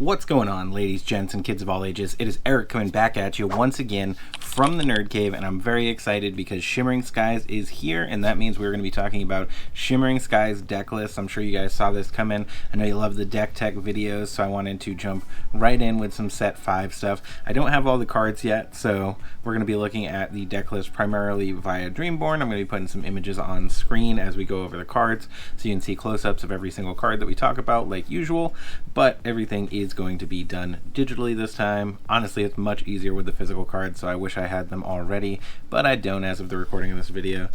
What's going on, ladies, gents, and kids of all ages? It is Eric coming back at you once again from the Nerd Cave, and I'm very excited because Shimmering Skies is here, and that means we're going to be talking about Shimmering Skies deck lists. I'm sure you guys saw this come in. I know you love the deck tech videos, so I wanted to jump right in with some set 5 stuff. I don't have all the cards yet, so we're going to be looking at the deck list primarily via Dreamborn. I'm going to be putting some images on screen as we go over the cards, so you can see close-ups of every single card that we talk about like usual, but everything is going to be done digitally this time. Honestly, it's much easier with the physical cards, so I wish I had them already, but I don't as of the recording of this video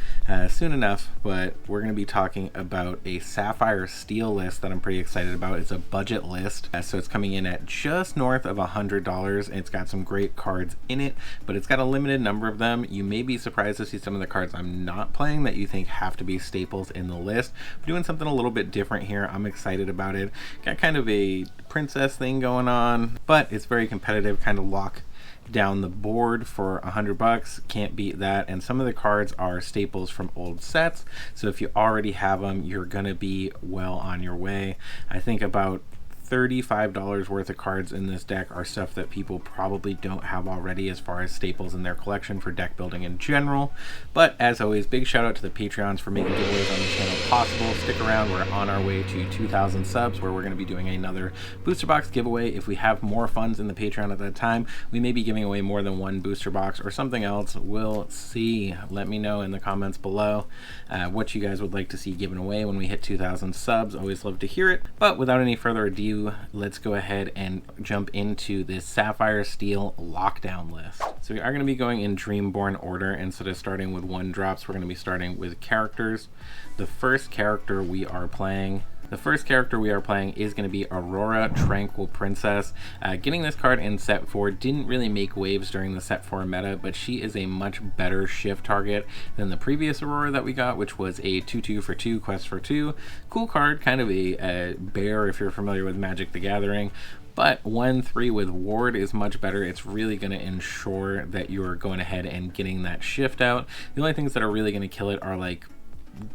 soon enough. But we're going to be talking about a Sapphire Steel list that I'm pretty excited about. It's a budget list, so it's coming in at just north of $100, and it's got some great cards in it, but it's got a limited number of them. You may be surprised to see some of the cards I'm not playing that you think have to be staples in the list. We're doing something a little bit different here. I'm excited about it. Got kind of a princess thing going on, but it's very competitive, kind of lock down the board for $100. Can't beat that. And some of the cards are staples from old sets, so if you already have them, you're gonna be well on your way. I think about $35 worth of cards in this deck are stuff that people probably don't have already as far as staples in their collection for deck building in general. But as always, big shout out to the Patreons for making giveaways on the channel possible. Stick around, we're on our way to 2,000 subs where we're going to be doing another booster box giveaway. If we have more funds in the Patreon at that time, we may be giving away more than one booster box or something else. We'll see. Let me know in the comments below what you guys would like to see given away when we hit 2,000 subs. Always love to hear it. But without any further ado, let's go ahead and jump into this Sapphire Steel lockdown list. So we are going to be going in Dreamborn order. Instead of starting with 1-drops, we're going to be starting with characters. The first character we are playing is going to be Aurora Tranquil Princess. Getting this card in set 4 didn't really make waves during the set 4 meta, but she is a much better shift target than the previous Aurora that we got, which was a 2/2 for 2 quest for 2. Cool card, kind of a bear if you're familiar with Magic the Gathering. But 1/3 with ward is much better. It's really going to ensure that you're going ahead and getting that shift out. The only things that are really going to kill it are like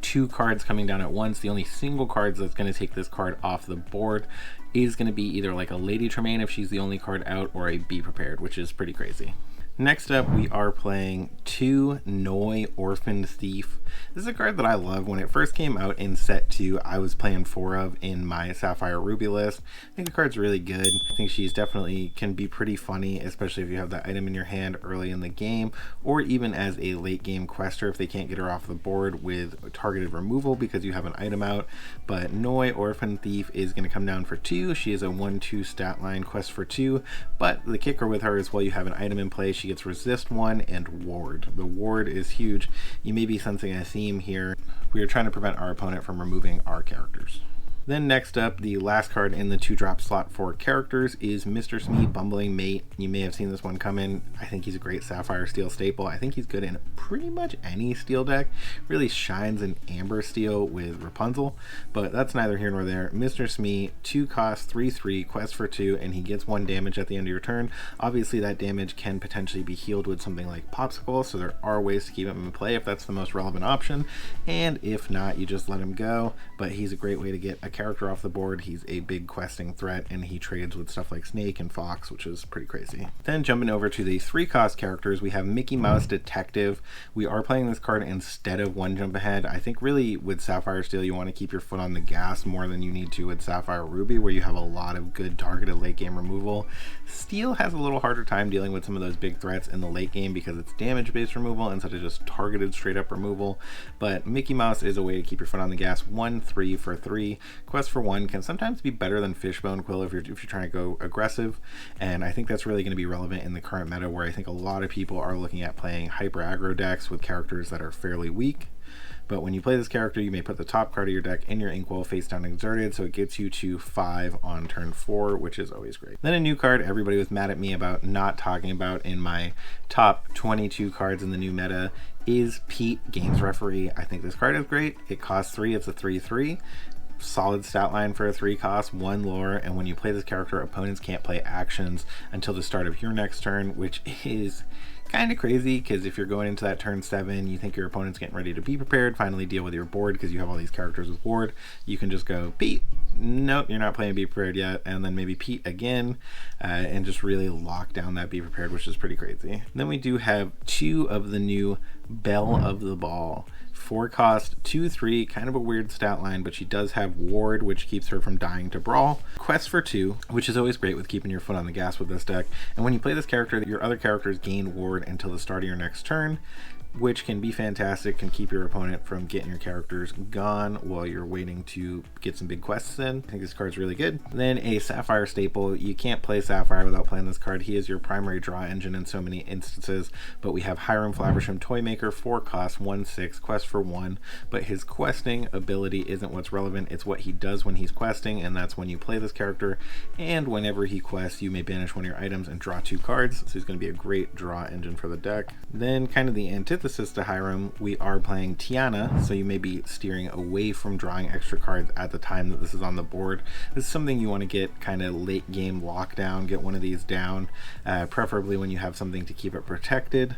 2 cards coming down at once. The only single cards that's going to take this card off the board is going to be either like a Lady Tremaine if she's the only card out, or a Be Prepared, which is pretty crazy. Next up, we are playing 2 Noi Orphaned Thief. This is a card that I love. When it first came out in set 2, I was playing 4 of in my Sapphire Ruby list. I think the card's really good. I think she's definitely can be pretty funny, especially if you have that item in your hand early in the game, or even as a late game quester if they can't get her off the board with targeted removal because you have an item out. But Noi Orphaned Thief is going to come down for 2. She is a 1/2 stat line quest for 2, but the kicker with her is while you have an item in play, she gets resist 1 and ward. The ward is huge. You may be sensing a theme here. We are trying to prevent our opponent from removing our characters. Then next up, the last card in the 2-drop slot for characters is Mr. Smee, Bumbling Mate. You may have seen this one come in. I think he's a great Sapphire Steel staple. I think he's good in pretty much any steel deck. Really shines in Amber Steel with Rapunzel, but that's neither here nor there. Mr. Smee, 2 cost, 3/3, quest for 2, and he gets 1 damage at the end of your turn. Obviously that damage can potentially be healed with something like Popsicle, so there are ways to keep him in play if that's the most relevant option, and if not, you just let him go. But he's a great way to get a character off the board. He's a big questing threat, and he trades with stuff like Snake and Fox, which is pretty crazy. Then jumping over to the 3-cost characters, we have Mickey Mouse Detective. We are playing this card instead of 1 jump ahead. I think really with Sapphire Steel you want to keep your foot on the gas more than you need to with Sapphire Ruby, where you have a lot of good targeted late game removal. Steel has a little harder time dealing with some of those big threats in the late game because it's damage based removal instead of just targeted straight up removal. But Mickey Mouse is a way to keep your foot on the gas. 1/3 for 3. Quest for 1 can sometimes be better than Fishbone Quill if you're trying to go aggressive, and I think that's really going to be relevant in the current meta, where I think a lot of people are looking at playing hyper aggro decks with characters that are fairly weak. But when you play this character, you may put the top card of your deck in your inkwell face down exerted, so it gets you to 5 on turn 4, which is always great. Then a new card everybody was mad at me about not talking about in my top 22 cards in the new meta is Pete, Games Referee. I think this card is great. It costs 3, it's a 3/3. Solid stat line for a 3 cost, 1 lore, and when you play this character, opponents can't play actions until the start of your next turn, which is kind of crazy because if you're going into that turn 7, you think your opponent's getting ready to be prepared, finally deal with your board because you have all these characters with ward, you can just go Pete, nope, you're not playing Be Prepared yet, and then maybe Pete again, and just really lock down that Be Prepared, which is pretty crazy. And then we do have 2 of the new Belle of the Ball. 4 cost, 2/3, kind of a weird stat line, but she does have Ward, which keeps her from dying to Brawl. Quest for 2, which is always great with keeping your foot on the gas with this deck. And when you play this character, your other characters gain Ward until the start of your next turn, which can be fantastic, can keep your opponent from getting your characters gone while you're waiting to get some big quests in. I think this card's really good. Then a Sapphire staple. You can't play Sapphire without playing this card. He is your primary draw engine in so many instances, but we have Hiram Flaversham Toymaker, 4 cost, 1/6, quest for 1, but his questing ability isn't what's relevant, it's what he does when he's questing, and that's when you play this character, and whenever he quests, you may banish one of your items and draw 2 cards, so he's going to be a great draw engine for the deck. Then kind of the antithesis to Hiram, we are playing Tiana, so you may be steering away from drawing extra cards at the time that this is on the board. This is something you want to get kind of late game lockdown, get one of these down, preferably when you have something to keep it protected.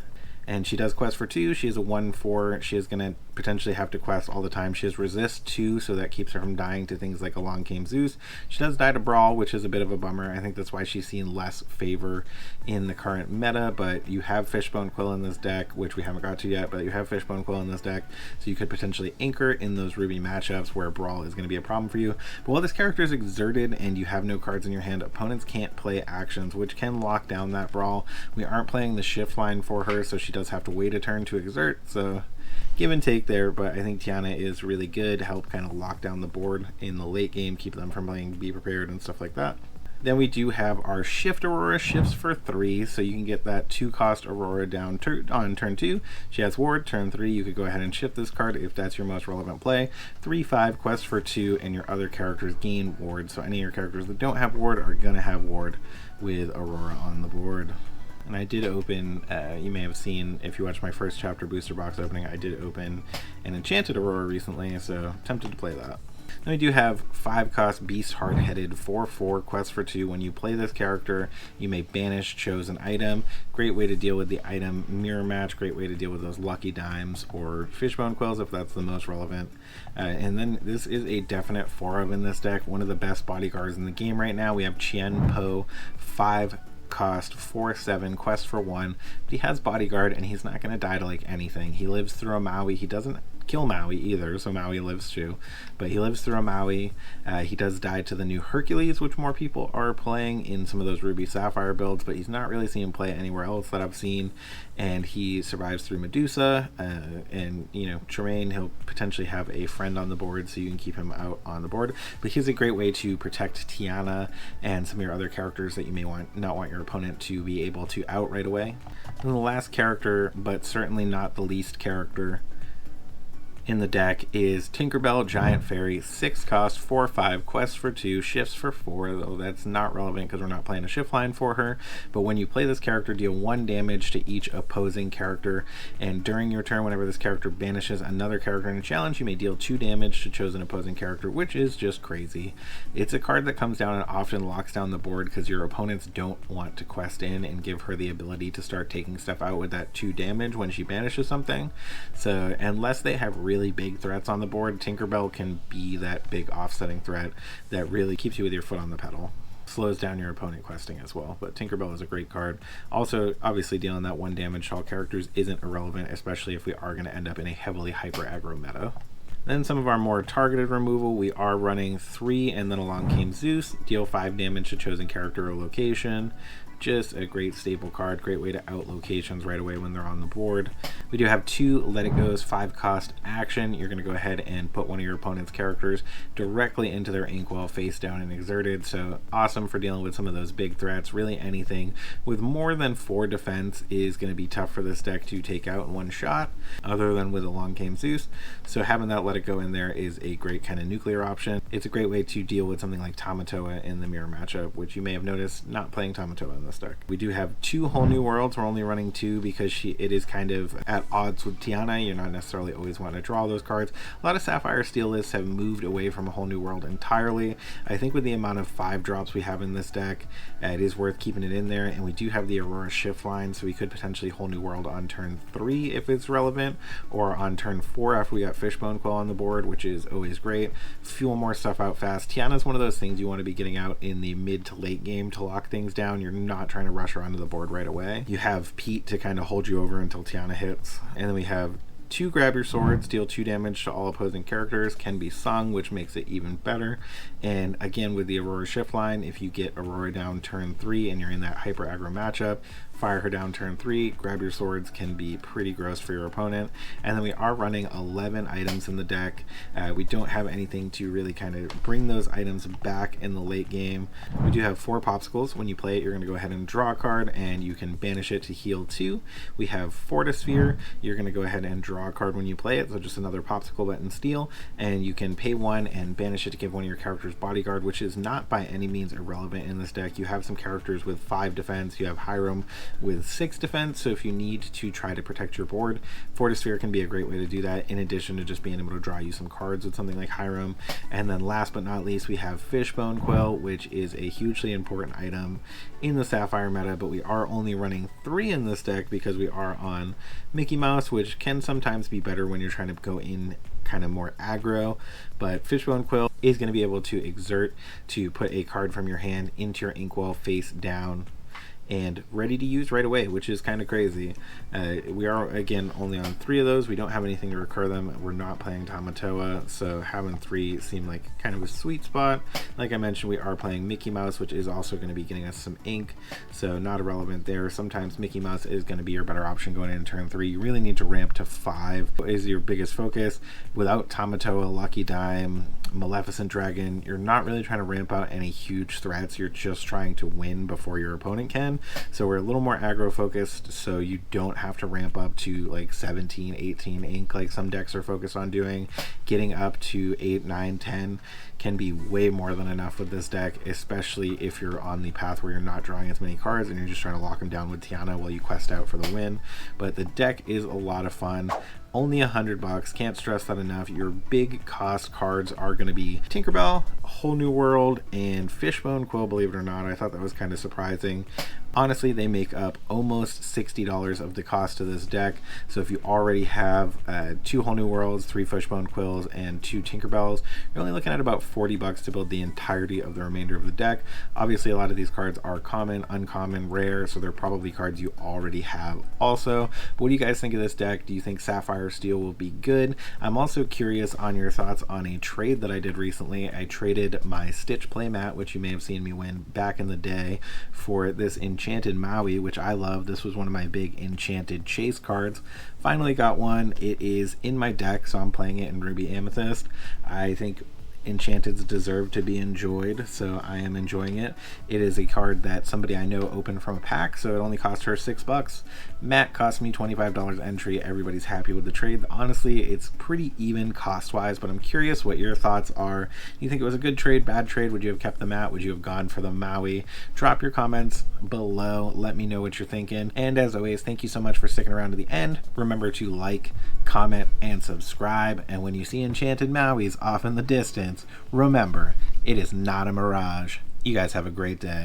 And she does quest for 2. She is a 1/4. She is going to potentially have to quest all the time. She has resist 2, so that keeps her from dying to things like Along Came Zeus. She does die to Brawl, which is a bit of a bummer. I think that's why she's seen less favor in the current meta, but you have Fishbone Quill in this deck, which we haven't got to yet, but you have Fishbone Quill in this deck, so you could potentially anchor in those Ruby matchups where Brawl is going to be a problem for you. But while this character is exerted and you have no cards in your hand, opponents can't play actions, which can lock down that Brawl. We aren't playing the shift line for her, so she does have to wait a turn to exert, so give and take there, but I think Tiana is really good, help kind of lock down the board in the late game, keep them from playing Be Prepared and stuff like that. Then we do have our Shift Aurora, shifts for 3, so you can get that 2 cost Aurora down on turn 2. She has Ward, turn 3, you could go ahead and shift this card if that's your most relevant play. 3/5, quest for 2, and your other characters gain Ward, so any of your characters that don't have Ward are going to have Ward with Aurora on the board. And I did open, you may have seen if you watched my first chapter booster box opening, I did open an Enchanted Aurora recently, so tempted to play that. Then we do have 5 cost Beast Hard-Headed, 4/4, quest for 2. When you play this character, you may banish chosen item. Great way to deal with the item mirror match, great way to deal with those Lucky Dimes or Fishbone Quills if that's the most relevant. And then this is a definite 4-of in this deck, one of the best bodyguards in the game right now. We have Chien Po, 5 cost, 4/7, quest for 1, but he has bodyguard and he's not going to die to like anything. He lives through a Maui. He doesn't kill Maui either, so Maui lives too, but he lives through a Maui. He does die to the new Hercules, which more people are playing in some of those Ruby Sapphire builds, but he's not really seen him play anywhere else that I've seen. And he survives through Medusa, and you know, Terrain. He'll potentially have a friend on the board, so you can keep him out on the board. But he's a great way to protect Tiana and some of your other characters that you may not want your opponent to be able to out right away. And the last character, but certainly not the least character in the deck, is Tinkerbell Giant Fairy, 6 cost, 4/5, quest for 2, shifts for 4, though that's not relevant because we're not playing a shift line for her. But when you play this character, deal 1 damage to each opposing character, and during your turn, whenever this character banishes another character in a challenge, you may deal 2 damage to chosen opposing character, which is just crazy. It's a card that comes down and often locks down the board because your opponents don't want to quest in and give her the ability to start taking stuff out with that 2 damage when she banishes something. So unless they have really big threats on the board, Tinkerbell can be that big offsetting threat that really keeps you with your foot on the pedal. Slows down your opponent questing as well, but Tinkerbell is a great card. Also, obviously dealing that 1 damage to all characters isn't irrelevant, especially if we are going to end up in a heavily hyper aggro meta. Then some of our more targeted removal, we are running 3 and then Along Came Zeus, deal 5 damage to chosen character or location. Just a great staple card, great way to out locations right away when they're on the board. We do have 2 Let It Go's, 5 cost action. You're going to go ahead and put one of your opponent's characters directly into their inkwell face down and exerted, so awesome for dealing with some of those big threats. Really anything with more than 4 defense is going to be tough for this deck to take out in one shot, other than with Along Came Zeus. So having that Let It Go in there is a great kind of nuclear option. It's a great way to deal with something like Tamatoa in the mirror matchup, which you may have noticed not playing Tamatoa in this deck. We do have 2 Whole New Worlds. We're only running 2 because it is kind of at odds with Tiana. You're not necessarily always want to draw those cards. A lot of Sapphire Steel lists have moved away from a Whole New World entirely. I think with the amount of 5 drops we have in this deck, it is worth keeping it in there. And we do have the Aurora shift line, so we could potentially Whole New World on turn 3 if it's relevant, or on turn 4 after we got Fishbone Quill on the board, which is always great. Fuel more stuff out fast. Tiana's one of those things you want to be getting out in the mid to late game to lock things down. You're not trying to rush her onto the board right away. You have Pete to kind of hold you over until Tiana hits. And then we have 2 grab your swords, deal 2 damage to all opposing characters, can be sung, which makes it even better. And again, with the Aurora shift line, if you get Aurora down turn 3 and you're in that hyper aggro matchup, fire her down turn 3, grab your swords can be pretty gross for your opponent. And then we are running 11 items in the deck. We don't have anything to really kind of bring those items back in the late game. We do have 4 popsicles. When you play it, you're going to go ahead and draw a card and you can banish it to heal 2. We have Fortisphere. You're going to go ahead and draw a card when you play it, so just another popsicle button steal, and you can pay 1 and banish it to give one of your characters bodyguard, which is not by any means irrelevant in this deck. You have some characters with 5 defense. You have Hiram with 6 defense, so if you need to try to protect your board, Fortisphere can be a great way to do that, in addition to just being able to draw you some cards with something like Hiram. And then last but not least, we have Fishbone Quill, which is a hugely important item in the Sapphire meta, but we are only running 3 in this deck because we are on Mickey Mouse, which can sometimes be better when you're trying to go in kind of more aggro. But Fishbone Quill is going to be able to exert to put a card from your hand into your inkwell face down and ready to use right away, which is kind of crazy. We are again only on 3 of those. We don't have anything to recur them. We're not playing Tamatoa, so having 3 seemed like kind of a sweet spot. Like I mentioned, we are playing Mickey Mouse, which is also going to be getting us some ink, so not irrelevant there. Sometimes Mickey Mouse is going to be your better option going into turn 3. You really need to ramp to 5 is your biggest focus. Without Tamatoa, Lucky Dime, Maleficent Dragon, you're not really trying to ramp out any huge threats. You're just trying to win before your opponent can. So we're a little more aggro focused, so you don't have to ramp up to like 17, 18 ink like some decks are focused on doing. Getting up to 8, 9, 10 can be way more than enough with this deck, especially if you're on the path where you're not drawing as many cards and you're just trying to lock them down with Tiana while you quest out for the win. But the deck is a lot of fun. Only $100, can't stress that enough. Your big cost cards are going to be Tinkerbell, Whole New World, and Fishbone Quill, believe it or not. I thought that was kind of surprising. Honestly, they make up almost $60 of the cost of this deck. So if you already have 2 Whole New Worlds, 3 Fishbone Quills, and 2 Tinkerbells, you're only looking at about $40 to build the entirety of the remainder of the deck. Obviously, a lot of these cards are common, uncommon, rare, so they're probably cards you already have also. What do you guys think of this deck? Do you think Sapphire Steel will be good? I'm also curious on your thoughts on a trade that I did recently. I traded my Stitch playmat, which you may have seen me win back in the day, for this Enchanted Maui, which I love. This was one of my big Enchanted Chase cards. Finally got one. It is in my deck, so I'm playing it in Ruby Amethyst. I think Enchanteds deserve to be enjoyed, so I am enjoying it. It is a card that somebody I know opened from a pack, so it only cost her $6. Matt cost me $25 entry. Everybody's happy with the trade. Honestly, it's pretty even cost-wise, but I'm curious what your thoughts are. You think it was a good trade, bad trade? Would you have kept the Matt? Would you have gone for the Maui? Drop your comments below. Let me know what you're thinking. And as always, thank you so much for sticking around to the end. Remember to like, comment, and subscribe. And when you see Enchanted Mauis off in the distance, remember, it is not a mirage. You guys have a great day.